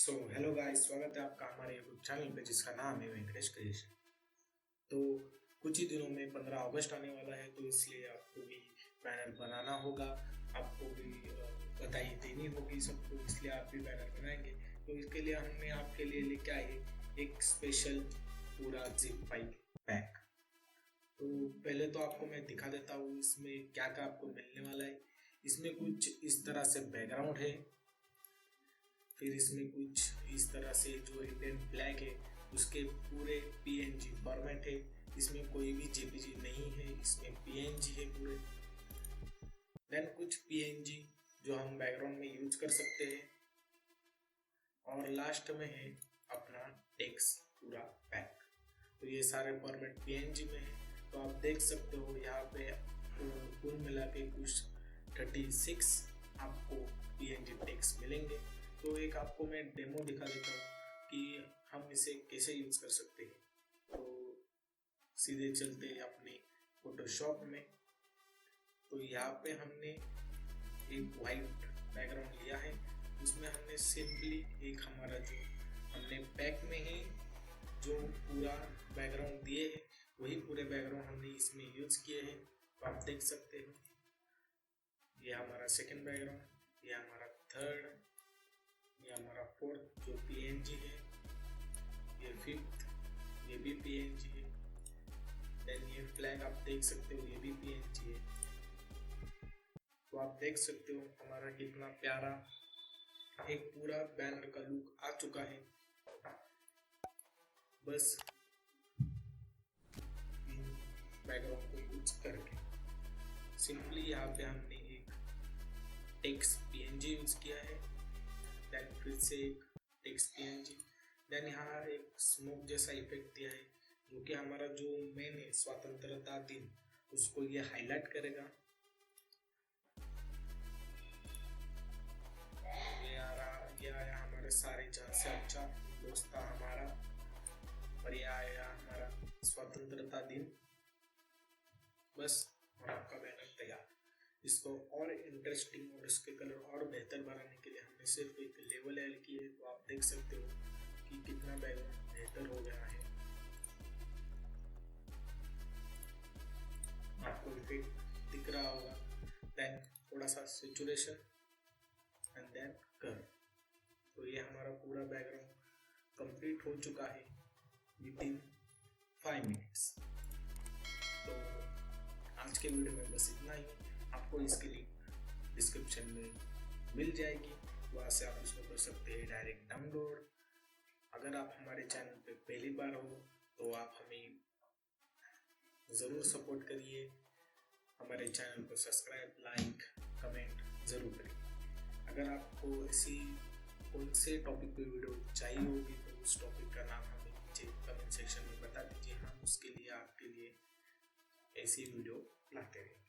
Hello guys, स्वागत है आपका हमारे यूट्यूब चैनल पे जिसका नाम है वेंकटेश क्रिएशन। तो कुछ ही दिनों में 15 अगस्त आने वाला है, तो इसलिए आपको भी बैनर बनाना होगा, आपको भी बधाई देनी होगी सबको, इसलिए आप भी बैनर बनाएंगे। तो इसके लिए हमने आपके लिए लेके आए एक स्पेशल पूरा जिप फाइल पैक। तो पहले तो आपको मैं दिखा देता हूँ इसमें क्या क्या आपको मिलने वाला है। इसमें कुछ इस तरह से बैकग्राउंड है, फिर इसमें कुछ इस तरह से जो इंडियन फ्लैग है उसके पूरे PNG फॉर्मेट है। इसमें कोई भी JPG नहीं है, इसमें PNG है पूरे। देन कुछ PNG जो हम बैकग्राउंड में यूज कर सकते हैं, और लास्ट में है अपना टेक्स्ट पूरा पैक। तो ये सारे फॉर्मेट PNG में है। तो आप देख सकते हो यहाँ पे कुल मिला के कुछ 36 आपको PNG टेक्स्ट मिलेंगे। तो एक आपको मैं डेमो दिखा देता हूँ कि हम इसे कैसे यूज कर सकते हैं। तो सीधे चलते हैं अपने फोटोशॉप में। तो यहाँ पे हमने एक वाइट बैकग्राउंड लिया है, उसमें हमने सिंपली एक हमारा जो हमने पैक में ही जो पूरा बैकग्राउंड दिए हैं वही पूरे बैकग्राउंड हमने इसमें यूज किए हैं। तो आप देख सकते हो ये हमारा सेकंड बैकग्राउंड, ये हमारा थर्ड, ये हमारा फोर्थ जो PNG है, ये फिफ्थ ये भी PNG है। देन ये फ्लैग आप देख सकते हो ये भी PNG है। तो आप देख सकते हो हमारा कितना प्यारा एक पूरा बैनर का लुक आ चुका है। बस बैकग्राउंड को यूज करके सिंपली यहाँ पे हमने एक टेक्स्ट PNG यूज किया है, देन फिर से एक टेक्स्ट PNG, देन यहाँ एक स्मोक जैसा इफेक्ट दिया है जो कि हमारा जो मेन है स्वतंत्रता दिन उसको ये हाईलाइट करेगा। ये आया हमारे सारे जहाँ से अच्छा दोस्त था हमारा, और ये आया हमारा स्वतंत्रता दिन। बस और आपका बैनर तैयार। इसको और इंटरेस्टिंग और इसके कलर और बेहतर बनाने के लिए हमने सिर्फ एक लेवल ऐड की है। तो आप देख सकते हो कि कितना बैकग्राउंड बेहतर हो गया है। आपको इफेक्ट दिख रहा होगा। देन थोड़ा सा सैचुरेशन एंड देन कर्व। तो ये हमारा पूरा बैकग्राउंड कंप्लीट हो चुका है विदिन 5 मिनट्स। तो आज के वीडियो में बस इतना ही। आपको इसके लिंक डिस्क्रिप्शन में मिल जाएगी, वहाँ से आप इसको कर सकते हैं डायरेक्ट डाउनलोड। अगर आप हमारे चैनल पे पहली बार हो तो आप हमें ज़रूर सपोर्ट करिए, हमारे चैनल को सब्सक्राइब, लाइक, कमेंट ज़रूर करिए। अगर आपको ऐसी कौन से टॉपिक पे वीडियो चाहिए होगी तो उस टॉपिक का नाम हमें नीचे कमेंट सेक्शन में बता दीजिए, हम उसके लिए आपके लिए ऐसी वीडियो लाते रहेंगे।